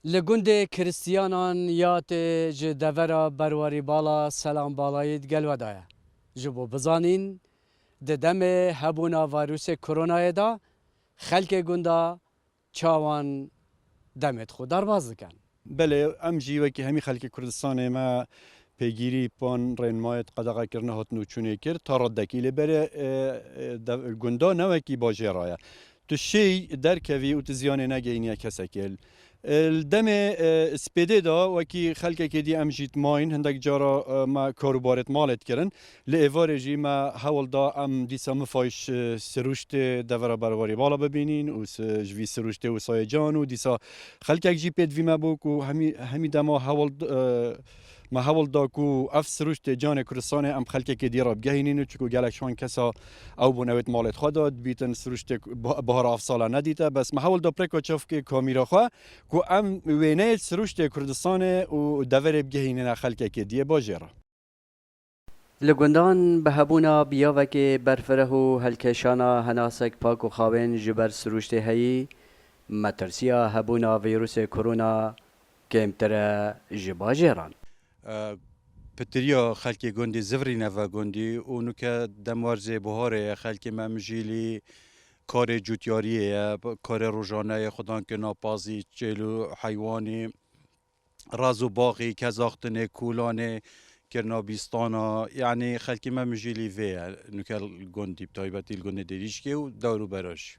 لگند کریستیانان یات جدورا برواری بالا سلام بالایید گل ودایا جبو بزانین ددم هبونا ویروس کرونا دا خلک گندا چاوان دمت خود در باز کن. بله ام جیوه که همی خلک کردستان ما پیگیری پان رنمایت قدقه کرنه هات نوچونه کرد تا ردکی لبره گندا نوکی باجه رایا تو شی در کوی و تزیان نگینی کسکل الدم سپیده دا وکی خلک که دی ام جیت ماین هندک جارا ما کاروبارت مالت کرن لعوارجی ما حول دا ام دیسا مفایش سروشت دورا برواری بالا ببینین و جوی سروشت و سایجان و دیسا خلک جی پید وی ما بوک و همی دما حول ما حول دا کو اف سروشت جان کردستان ام خلک که دی راب گهینین چکو گلک شان کسا او بنویت مالت خوداد بیتن سروشت بهار اف سالا ندیده بس ما حول دا پرکو چف که کامیرا خوا کو ام وینه سروشت کردستان و دور بگهینین خلک که دی باجرا لگندان به هبونا بیاوه که برفره و هلکشانا هناسک پاک و خاوین جبر سروشته هایی مترسیا هبونا ویروس کرونا کمتره جباجران. پتریا خلک گندی زوری نوا گندی اونو که دمارز بهاره خلک ممجیلی کار جوتیاریه کار روزانه خودان که ناپازی چلو حیوانی رازو باقی کزاختن کولانه کرنابیستانا یعنی خلک ممجیلی وی نوکل گندی بتایبتی الگند دیریش که و دارو براش